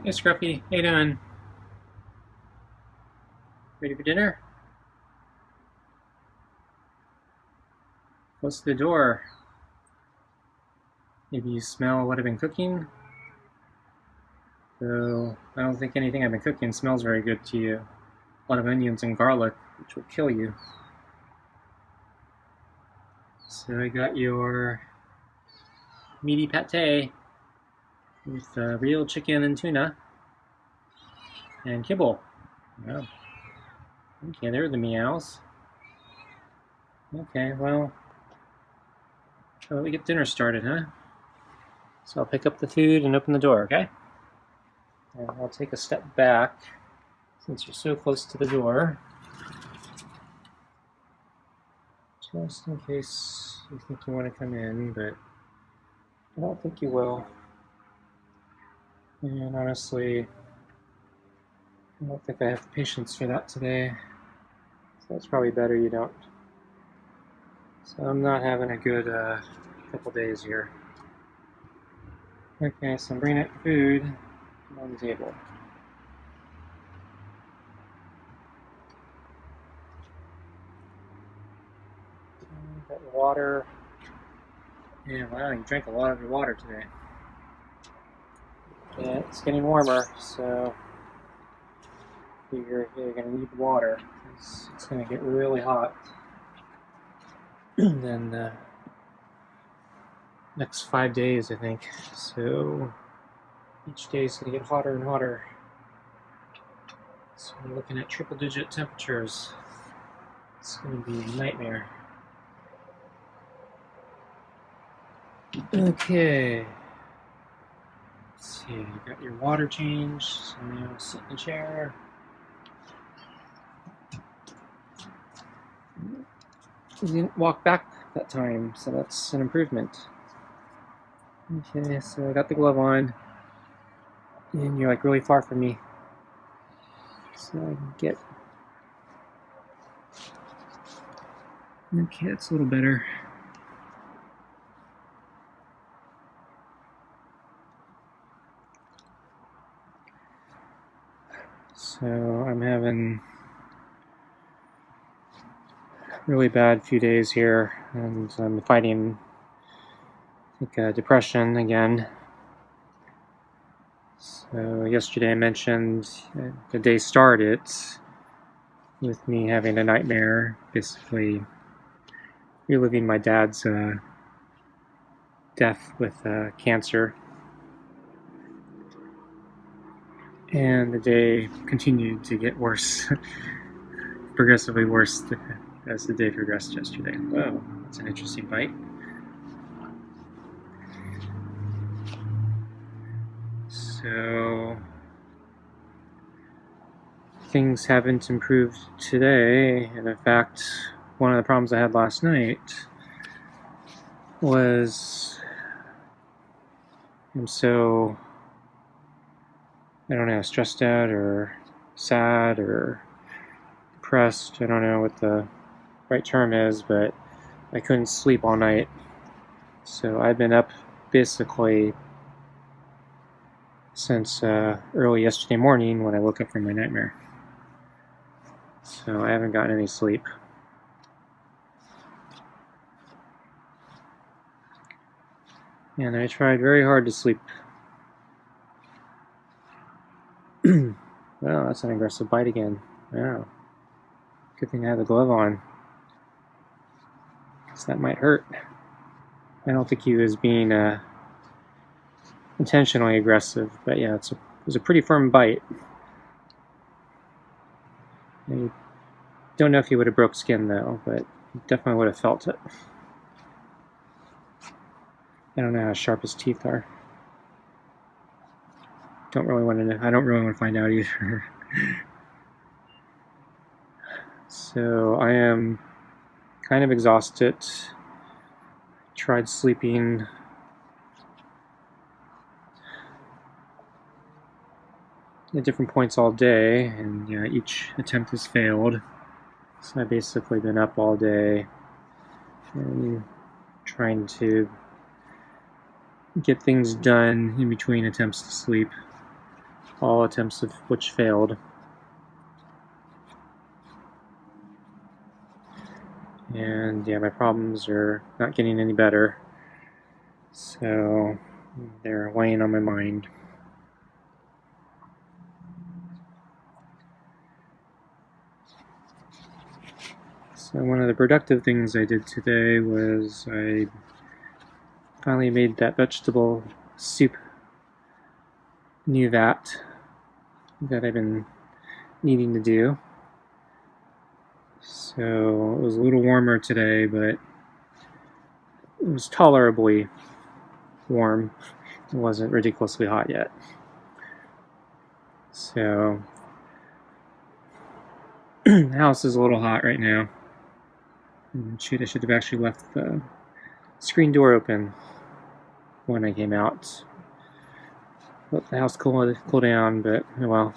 Hey Scruffy, how you doing? Ready for dinner? Close to the door. Maybe you smell what I've been cooking? So, I don't think anything I've been cooking smells very good to you. A lot of onions and garlic, which will kill you. So I got your meaty pate with real chicken and tuna and kibble. Oh, okay, there are the meows. Okay, well, how about we get dinner started, huh? So I'll pick up the food and open the door, okay? And I'll take a step back since you're so close to the door. Just in case you think you want to come in, but I don't think you will. And honestly, I don't think I have the patience for that today. So it's probably better you don't. So I'm not having a good couple days here. Okay, so I'm bringing out food on the table. Got water. Yeah, wow, you drank a lot of your water today. Yeah, it's getting warmer, so you're going to need water. It's going to get really hot. Then the next 5 days, I think. So each day is going to get hotter and hotter. So we're looking at triple-digit temperatures. It's going to be a nightmare. Okay. Let's see, you got your water changed, so now sit in the chair. You didn't walk back that time, so that's an improvement. Okay, so I got the glove on, and you're like really far from me, so I can get. Okay, that's a little better. So I'm having a really bad few days here, and I'm fighting, I think, depression again. So yesterday I mentioned the day started with me having a nightmare, basically reliving my dad's death with cancer. And the day continued to get worse, progressively worse as the day progressed yesterday. Whoa, that's an interesting bite. So things haven't improved today, and in fact, one of the problems I had last night was I'm so, I don't know, stressed out or sad or depressed. I don't know what the right term is, but I couldn't sleep all night. So I've been up basically since early yesterday morning when I woke up from my nightmare. So I haven't gotten any sleep. And I tried very hard to sleep. Well, that's an aggressive bite again. Wow. Good thing I have the glove on, because that might hurt. I don't think he was being intentionally aggressive, but yeah, it was a pretty firm bite. I don't know if he would have broke skin though, but he definitely would have felt it. I don't know how sharp his teeth are. Don't really want to know. I don't really want to find out either. So I am kind of exhausted. Tried sleeping at different points all day, and yeah, each attempt has failed. So I've basically been up all day and trying to get things done in between attempts to sleep. all attempts of which failed. And yeah, my problems are not getting any better, so they're weighing on my mind. So one of the productive things I did today was I finally made that vegetable soup new vat that I've been needing to do. So it was a little warmer today, but it was tolerably warm. It wasn't ridiculously hot yet. So the house is a little hot right now. Shoot, I should have actually left the screen door open when I came out. Let the house cool down, but oh well.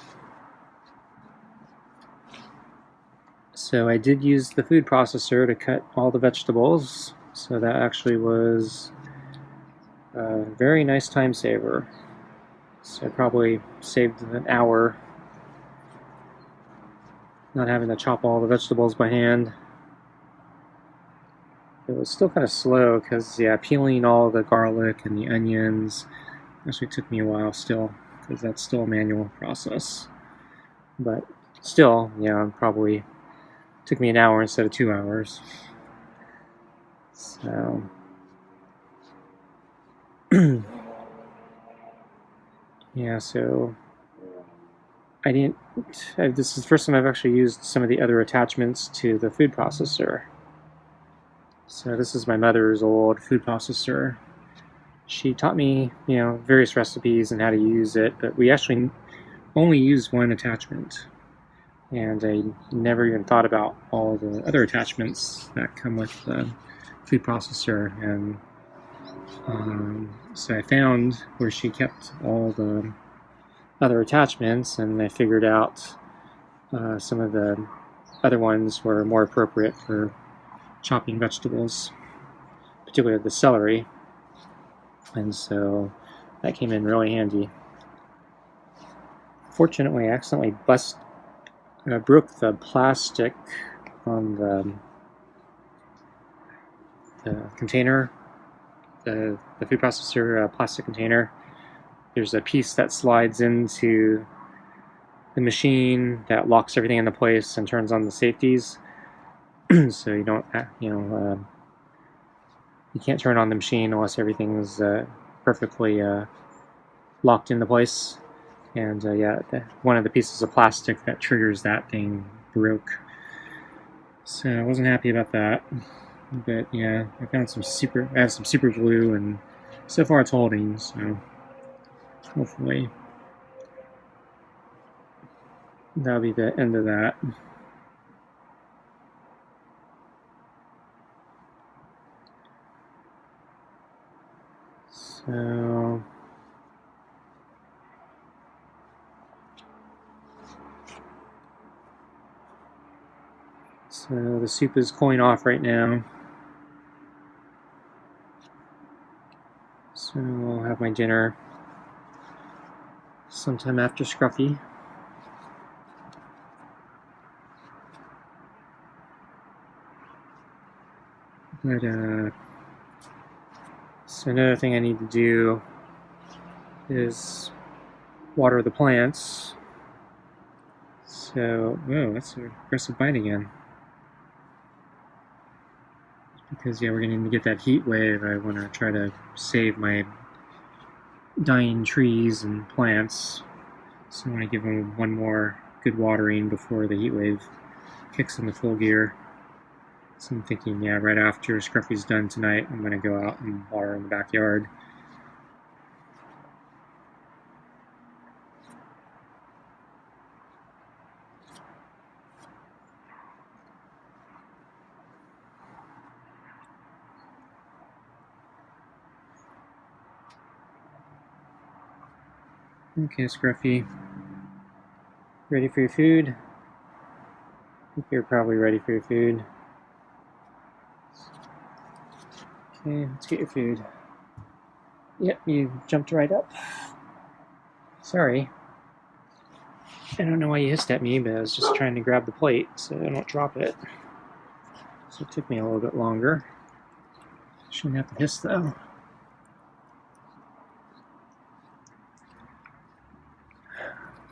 So I did use the food processor to cut all the vegetables, so that actually was a very nice time saver. So I probably saved an hour not having to chop all the vegetables by hand. It was still kind of slow because, yeah, peeling all the garlic and the onions actually took me a while still, because that's still a manual process. But still, yeah, probably took me an hour instead of 2 hours. So yeah, so this is the first time I've actually used some of the other attachments to the food processor. So this is my mother's old food processor. She taught me, various recipes and how to use it, but we actually only use one attachment. And I never even thought about all the other attachments that come with the food processor. And so I found where she kept all the other attachments, and I figured out some of the other ones were more appropriate for chopping vegetables, particularly the celery. And so that came in really handy. Fortunately, I accidentally broke the plastic on the container, the food processor plastic container. There's a piece that slides into the machine that locks everything into place and turns on the safeties. So you don't, you can't turn on the machine unless everything is perfectly locked into place. And yeah, one of the pieces of plastic that triggers that thing broke. So I wasn't happy about that. But yeah, I have some super glue, and so far it's holding, so hopefully that'll be the end of that. So the soup is cooling off right now. So I'll have my dinner sometime after Scruffy. But so another thing I need to do is water the plants. So, whoa, that's an aggressive bite again. Because, yeah, we're going to get that heat wave. I want to try to save my dying trees and plants. So I want to give them one more good watering before the heat wave kicks into full gear. So I'm thinking, yeah, right after Scruffy's done tonight, I'm going to go out and water in the backyard. Okay, Scruffy. Ready for your food? I think you're probably ready for your food. Okay, let's get your food. Yep, you jumped right up. Sorry. I don't know why you hissed at me, but I was just trying to grab the plate so I don't drop it. So it took me a little bit longer. Shouldn't have to hiss though.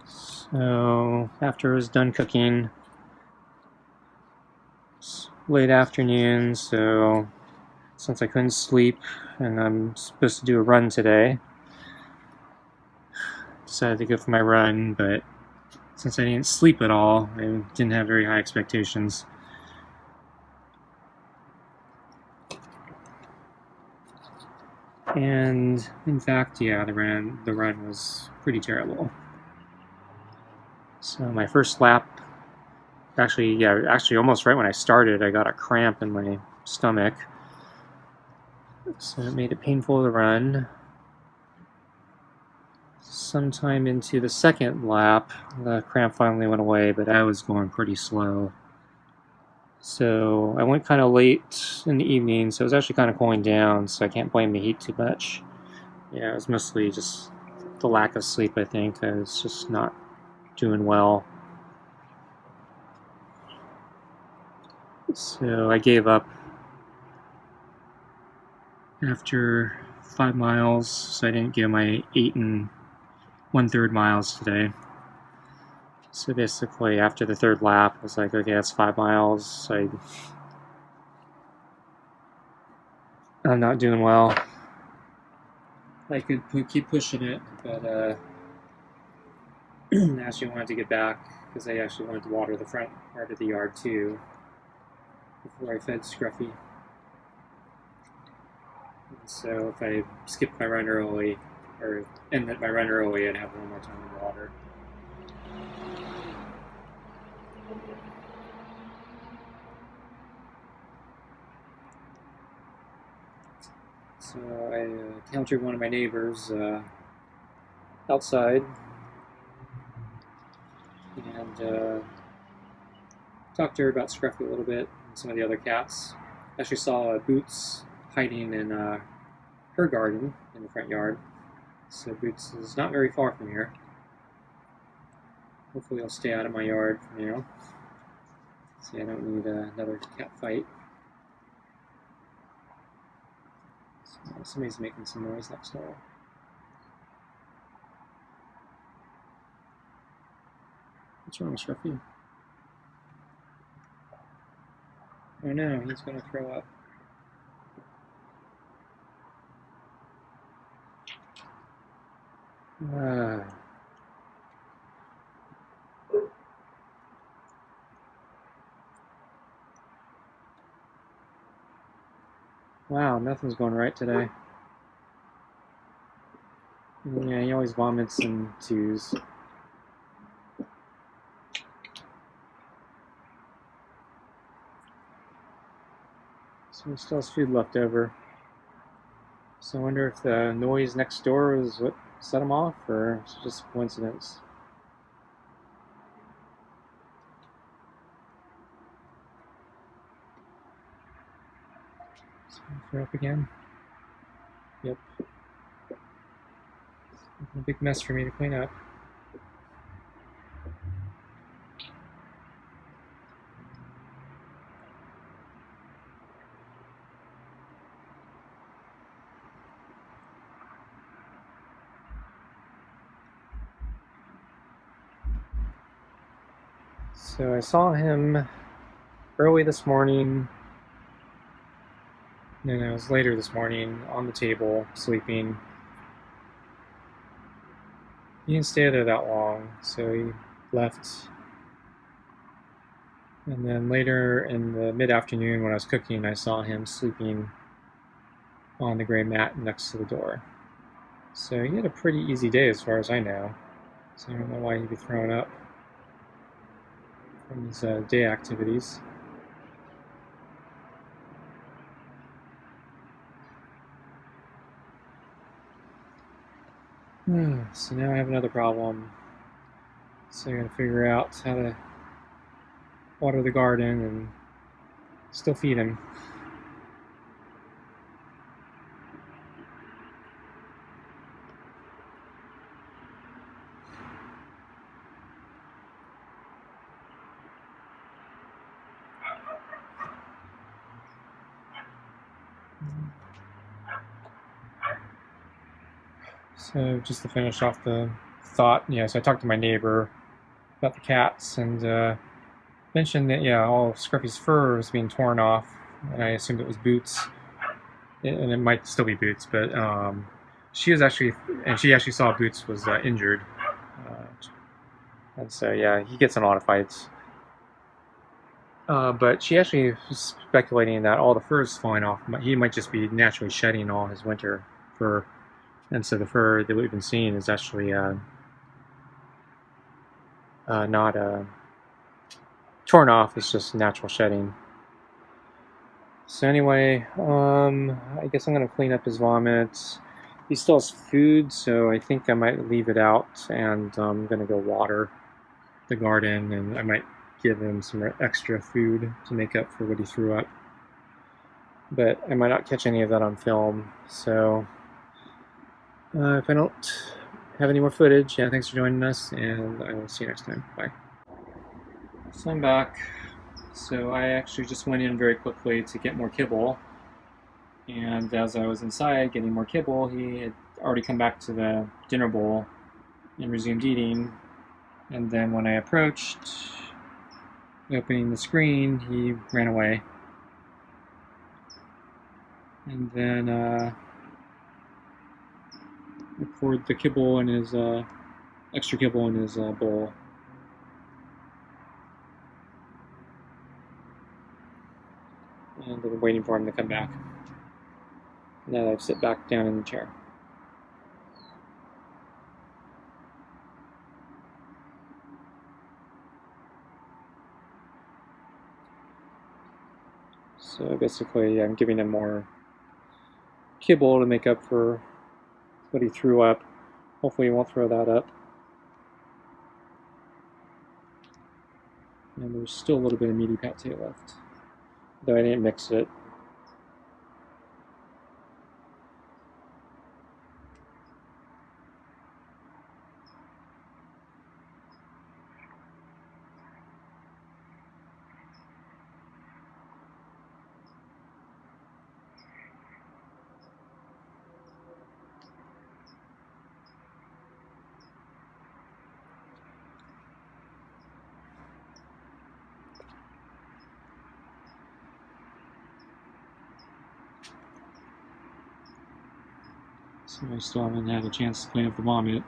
So after I was done cooking, it's late afternoon, so since I couldn't sleep and I'm supposed to do a run today, decided to go for my run, but since I didn't sleep at all, I didn't have very high expectations. And in fact, yeah, the run was pretty terrible. So my first lap, actually almost right when I started, I got a cramp in my stomach. So it made it painful to run. Sometime into the second lap, the cramp finally went away, but I was going pretty slow. So I went kind of late in the evening, so it was actually kind of cooling down, so I can't blame the heat too much. Yeah, it was mostly just the lack of sleep, I think. I was just not doing well. So I gave up after 5 miles, so I didn't get my 8 1/3 miles today. So basically, after the third lap, I was like, okay, that's 5 miles. I'm not doing well. I could keep pushing it, but I actually wanted to get back because I actually wanted to water the front part of the yard too before I fed Scruffy. So if I skipped my run early, or ended my run early, I'd have one more time to water. So I encountered one of my neighbors outside and talked to her about Scruffy a little bit and some of the other cats. Actually saw Boots hiding in her garden in the front yard. So Boots is not very far from here. Hopefully he'll stay out of my yard for now. See, I don't need another cat fight. So somebody's making some noise next door. What's wrong with Scruffy? Oh no, he's going to throw up. Wow, nothing's going right today. Yeah, he always vomits in twos. So he still has food left over. So I wonder if the noise next door was what set him off, or it's just a coincidence. So throw up again. Yep. It's a big mess for me to clean up. So I saw him early this morning, and then it was later this morning on the table, sleeping. He didn't stay there that long, so he left. And then later in the mid-afternoon when I was cooking, I saw him sleeping on the gray mat next to the door. So he had a pretty easy day as far as I know. So I don't know why he'd be throwing up from his day activities. So now I have another problem. So I gotta figure out how to water the garden and still feed him. So just to finish off the thought, so I talked to my neighbor about the cats and mentioned that, all of Scruffy's fur was being torn off, and I assumed it was Boots, and it might still be Boots, but she actually saw Boots was injured, and so he gets in a lot of fights. But she actually was speculating that all the fur is falling off. He might just be naturally shedding all his winter fur, and so the fur that we've been seeing is actually not torn off. It's just natural shedding. So anyway, I guess I'm gonna clean up his vomit. He still has food, so I think I might leave it out, and I'm gonna go water the garden, and I might give him some extra food to make up for what he threw up. But I might not catch any of that on film, so if I don't have any more footage, thanks for joining us, and I will see you next time. Bye. So I'm back. So I actually just went in very quickly to get more kibble, and as I was inside getting more kibble, he had already come back to the dinner bowl and resumed eating. And then when I approached, opening the screen, he ran away. And then I poured the kibble in his extra kibble in his bowl. And I've been waiting for him to come back. Now I've sit back down in the chair. So basically, I'm giving him more kibble to make up for what he threw up. Hopefully he won't throw that up. And there's still a little bit of meaty pate left, though I didn't mix it. So I still haven't had a chance to clean up the vomit.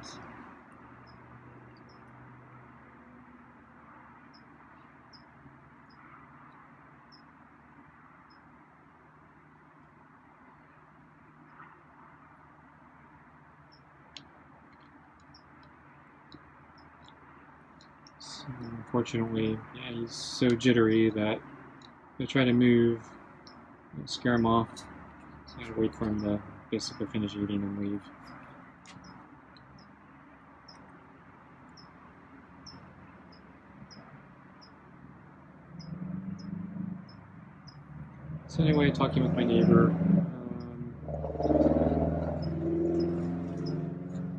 So unfortunately, he's so jittery that if I try to move, I'll scare him off. So I gotta wait for him to basically finish eating and leave. So anyway, talking with my neighbor,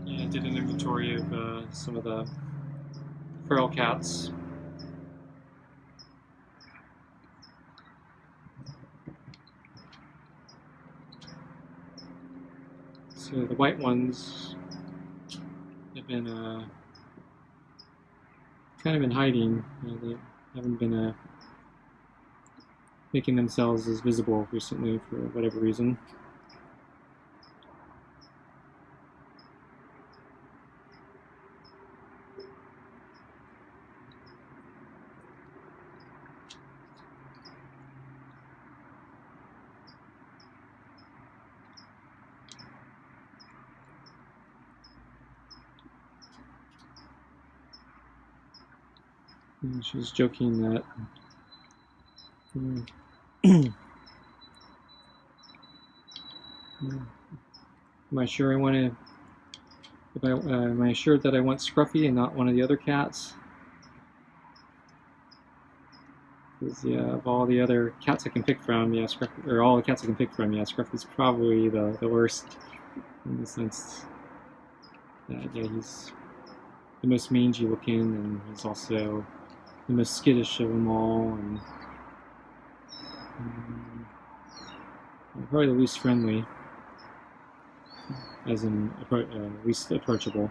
I did an inventory of some of the feral cats. So the white ones have been kind of in hiding. They haven't been making themselves as visible recently for whatever reason. And she was joking that am I sure I want to? Am I sure that I want Scruffy and not one of the other cats? Because of all the other cats I can pick from, Scruffy, or all the cats I can pick from, Scruffy's probably the worst in the sense that he's the most mangy looking, and he's also the most skittish of them all, and probably the least friendly, as in least approachable.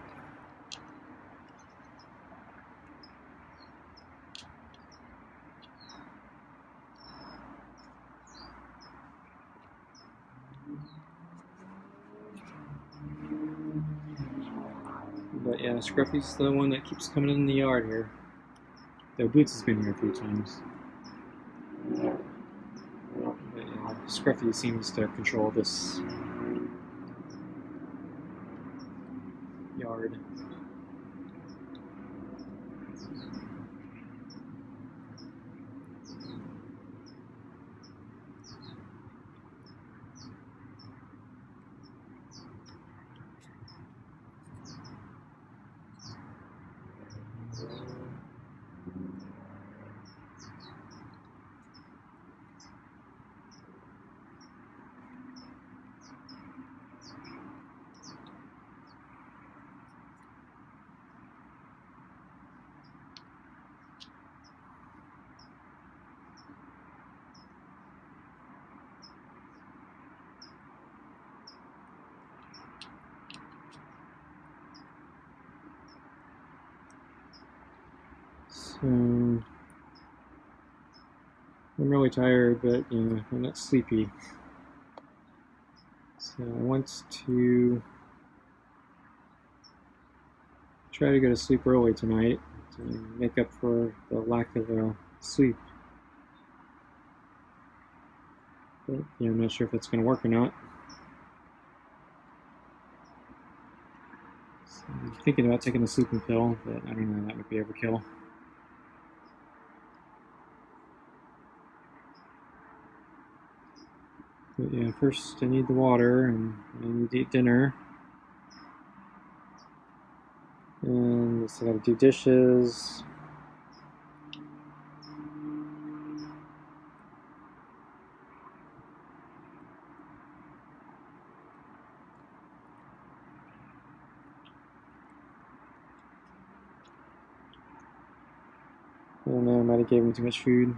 But yeah, Scruffy's the one that keeps coming in the yard here. Though Boots has been here a few times. But yeah, Scruffy seems to control this yard. So I'm really tired, but I'm not sleepy. So I want to try to go to sleep early tonight to make up for the lack of sleep. But I'm not sure if it's going to work or not. So I'm thinking about taking a sleeping pill, but I don't know, that would be overkill. But yeah, first I need the water, and I need to eat dinner. And so I gotta do dishes. I don't know, I might have gave him too much food.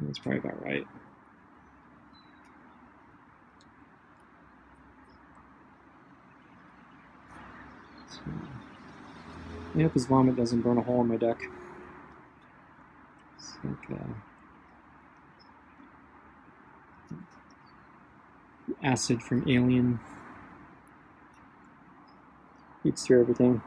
That's probably about right. So, I hope his vomit doesn't burn a hole in my deck. It's like acid from Alien. Eats through everything.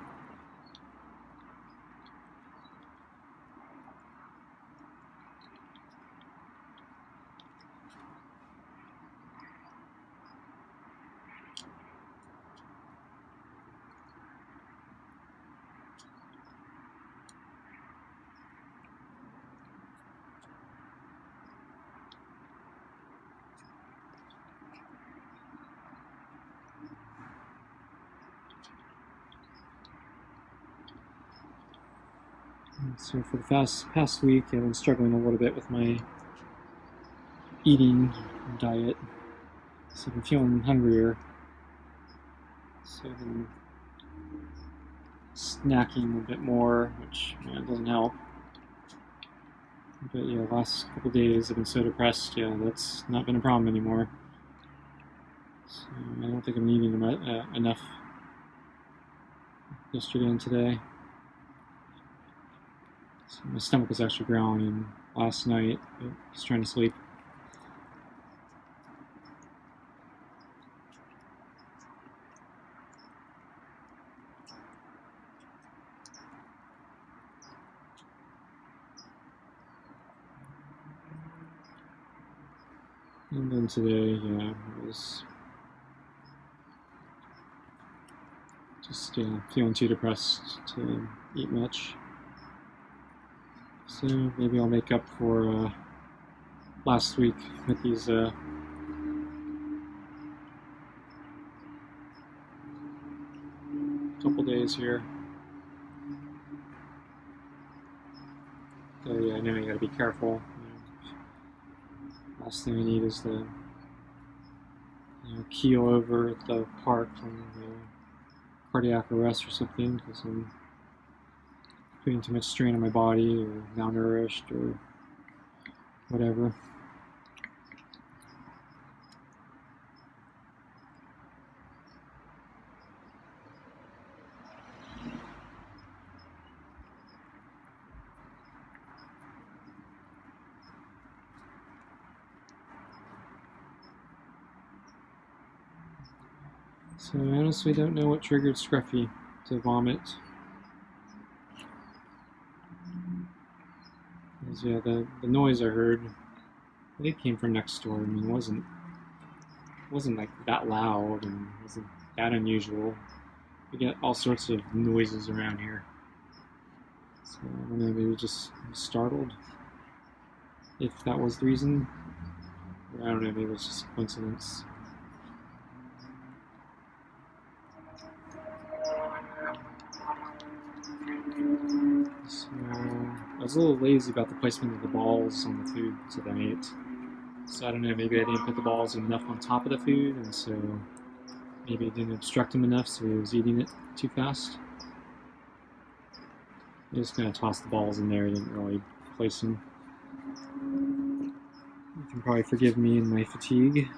So for the past week, I've been struggling a little bit with my eating diet. So I've been feeling hungrier. So I've been snacking a bit more, which doesn't help. But yeah, the last couple days I've been so depressed. Yeah, that's not been a problem anymore. So I don't think I'm eating enough yesterday and today. So my stomach was actually growling last night. I was trying to sleep. And then today, yeah, it was just feeling too depressed to eat much. So maybe I'll make up for last week with these couple days here. So yeah, I know you gotta be careful. Last thing I need is the keel over at the park from cardiac arrest or something, because I'm putting too much strain on my body or malnourished or whatever. So I honestly don't know what triggered Scruffy to vomit. Because, yeah, the noise I heard, I think, came from next door. I mean, it wasn't like that loud and wasn't that unusual. You get all sorts of noises around here. So I don't know, maybe just startled. If that was the reason. Or I don't know, maybe it's just a coincidence. So I was a little lazy about the placement of the balls on the food tonight. So I don't know, maybe I didn't put the balls enough on top of the food, and so maybe it didn't obstruct him enough, so he was eating it too fast. I'm just going to toss the balls in there, I didn't really place them. You can probably forgive me and my fatigue.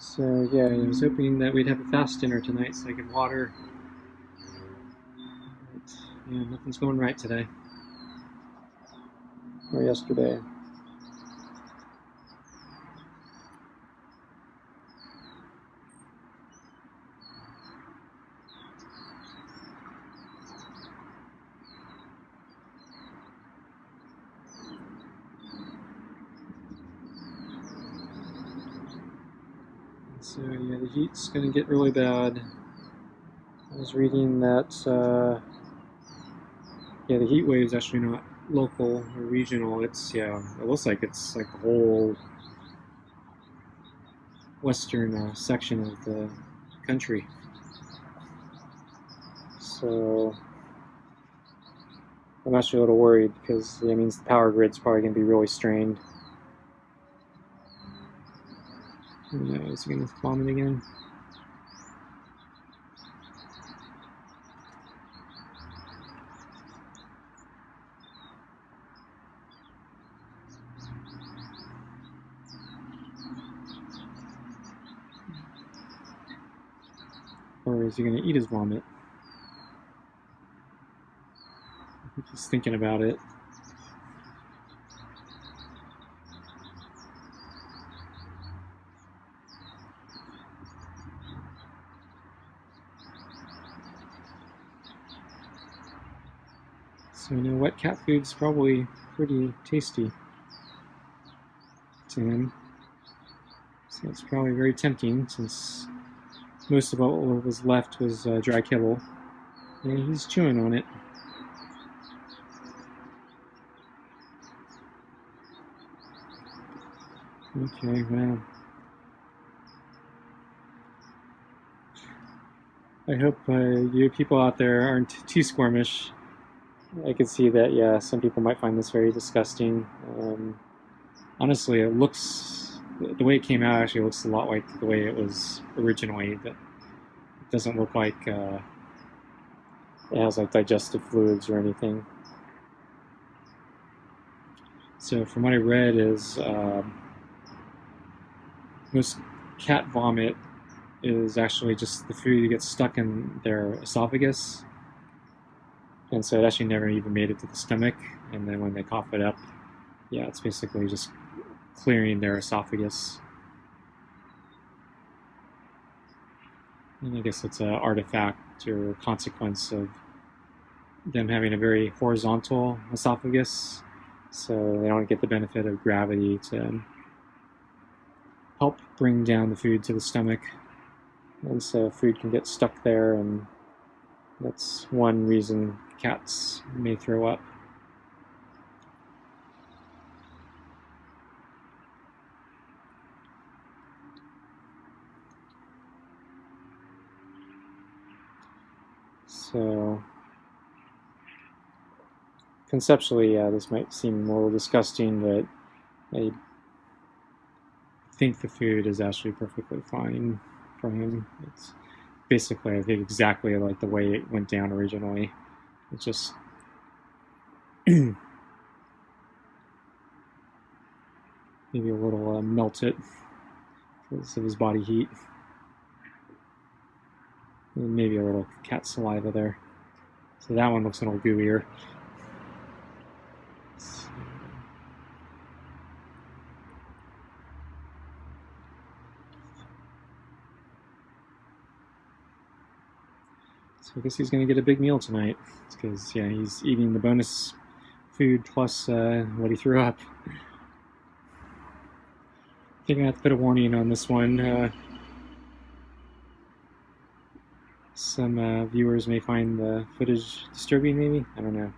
So yeah, I was hoping that we'd have a fast dinner tonight so I could water. But yeah, nothing's going right today. Or yesterday. So yeah, the heat's going to get really bad. I was reading that yeah, the heat wave is actually not local or regional. It's, yeah, it looks like it's like the whole western section of the country. So I'm actually a little worried because that means the power grid's probably going to be really strained. Yeah, is he going to vomit again? Or is he going to eat his vomit? He's thinking about it. So, wet cat food's probably pretty tasty to him. So it's probably very tempting since most of what was left was dry kibble. And he's chewing on it. Okay, well, I hope you people out there aren't too squirmish. I can see that, yeah, some people might find this very disgusting. Honestly, it looks, the way it came out actually looks a lot like the way it was originally. That it doesn't look like it has like digestive fluids or anything. So from what I read is most cat vomit is actually just the food that gets stuck in their esophagus, and so it actually never even made it to the stomach, and then when they cough it up, yeah, it's basically just clearing their esophagus. And I guess it's an artifact or consequence of them having a very horizontal esophagus, so they don't get the benefit of gravity to help bring down the food to the stomach, and so food can get stuck there, and that's one reason cats may throw up. So conceptually, yeah, this might seem a little disgusting, but I think the food is actually perfectly fine for him. It's basically, I think, exactly like the way it went down originally. It's just maybe a little melted because of his body heat. And maybe a little cat saliva there. So that one looks a little gooier. So I guess he's going to get a big meal tonight. Because, yeah, he's eating the bonus food plus what he threw up. I think I have to put a warning on this one. Some viewers may find the footage disturbing, maybe? I don't know.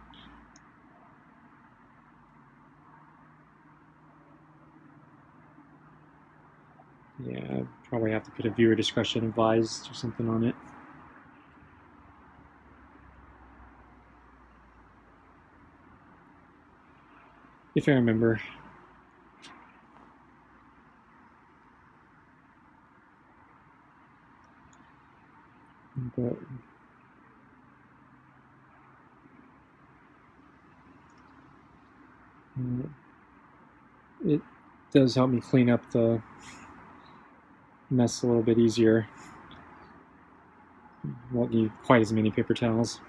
Yeah, probably have to put a viewer discretion advised or something on it. If I remember. But it does help me clean up the mess a little bit easier. Won't need quite as many paper towels.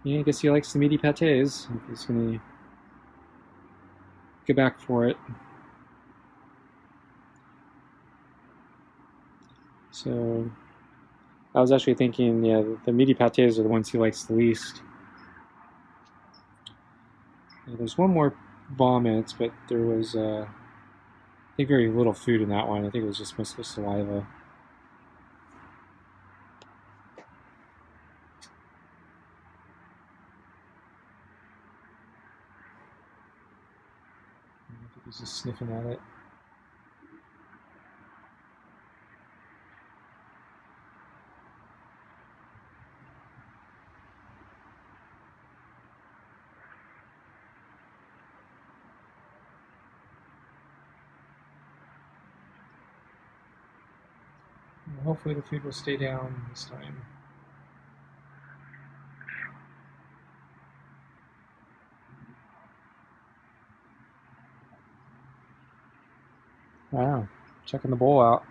Yeah, I guess he likes the meaty pâtés. He's gonna go back for it. So I was actually thinking, yeah, the meaty pâtés are the ones he likes the least. Yeah, there's one more vomit, but there was, I think, very little food in that one. I think it was just mostly saliva. I think he's just sniffing at it. Hopefully the food will stay down this time. Wow, checking the bowl out.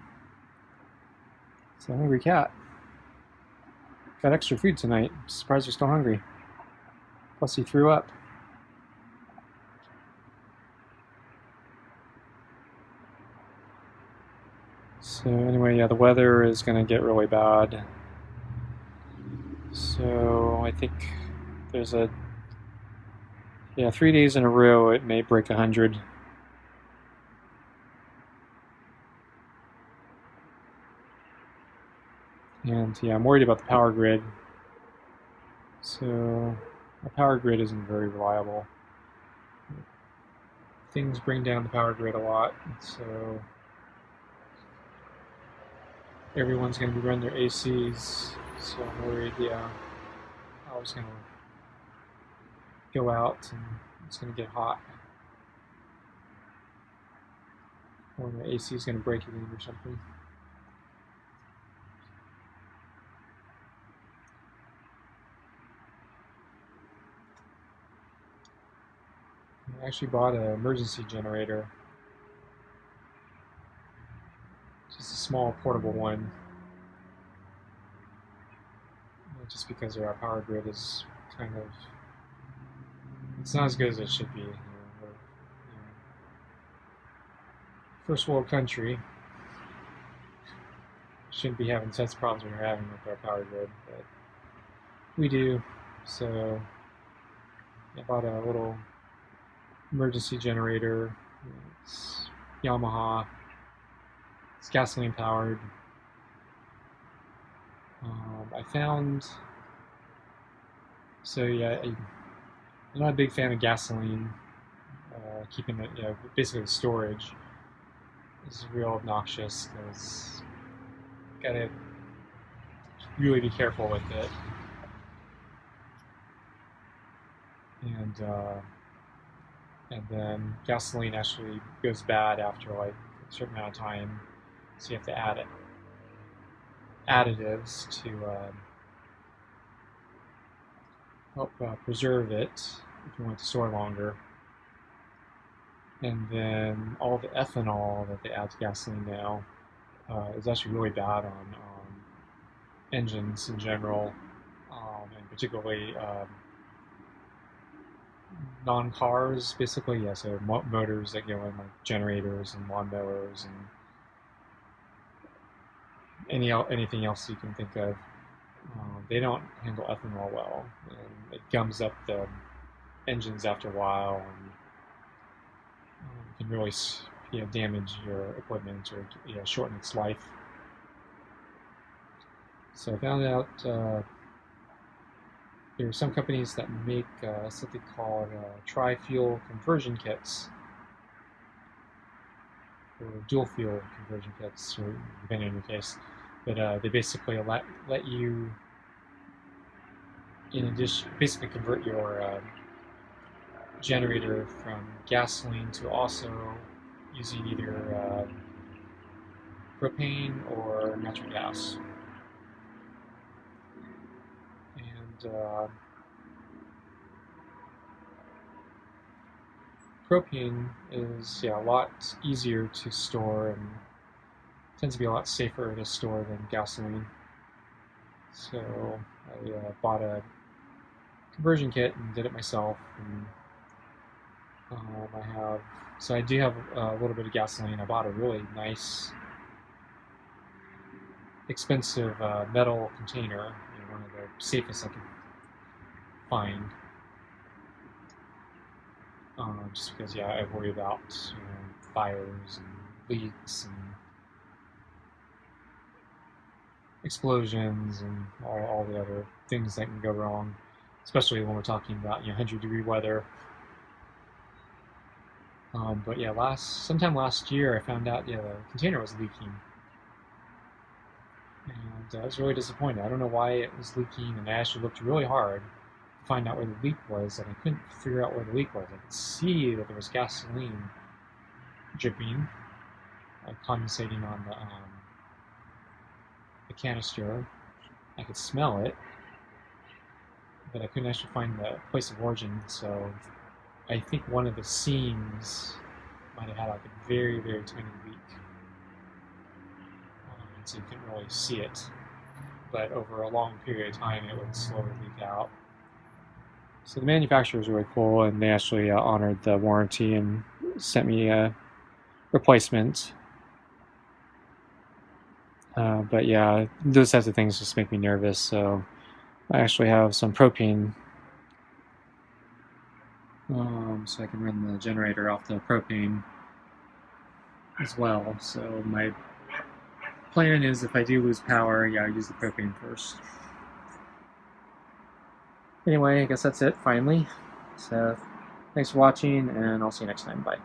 It's a hungry cat. Got extra food tonight. I'm surprised you're still hungry. Plus he threw up. So anyway, yeah, the weather is going to get really bad. So I think there's 3 days in a row it may break 100. And yeah, I'm worried about the power grid. So our power grid isn't very reliable. Things bring down the power grid a lot, so everyone's going to be running their ACs. So I'm worried, yeah, I was going to go out and it's going to get hot. Or the AC is going to break again or something. I actually bought an emergency generator. Just a small portable one. Just because our power grid is kind of, it's not as good as it should be. We're, first world country. Shouldn't be having such problems we're having with our power grid, but we do. So I bought a little emergency generator. It's Yamaha. It's gasoline powered. I found, so yeah, I'm not a big fan of gasoline. keeping it, basically the storage is real obnoxious because gotta really be careful with it. And then gasoline actually goes bad after like a certain amount of time, so you have to add additives to help preserve it if you want it to store longer. And then all the ethanol that they add to gasoline now is actually really bad on engines in general, and particularly non-cars, basically. Yeah, so motors that go in like generators and lawnmowers and anything else you can think of. They don't handle ethanol well, and it gums up the engines after a while, and can really damage your equipment or shorten its life. So I found out there are some companies that make something called tri-fuel conversion kits, or dual fuel conversion kits, or depending on your case. But they basically let you, in addition, basically convert your generator from gasoline to also using either propane or natural gas. And propane is a lot easier to store and tends to be a lot safer to store than gasoline. So I bought a conversion kit and did it myself. And I do have a little bit of gasoline. I bought a really nice, expensive metal container, one of the safest I could find. Just because, I worry about fires and leaks and explosions and all the other things that can go wrong, especially when we're talking about 100-degree weather. But sometime last year, I found out the container was leaking, and I was really disappointed. I don't know why it was leaking, and I actually looked really hard to find out where the leak was, and I couldn't figure out where the leak was. I could see that there was gasoline dripping, condensating on the canister. I could smell it, but I couldn't actually find the place of origin. So I think one of the seams might have had like a very, very tiny leak, so you couldn't really see it. But over a long period of time, it would slowly leak out. So the manufacturer was really cool, and they actually honored the warranty and sent me a replacement. But those types of things just make me nervous. So I actually have some propane, so I can run the generator off the propane as well. So my plan is, if I do lose power, I use the propane first. Anyway, I guess that's it, finally. So thanks for watching, and I'll see you next time. Bye.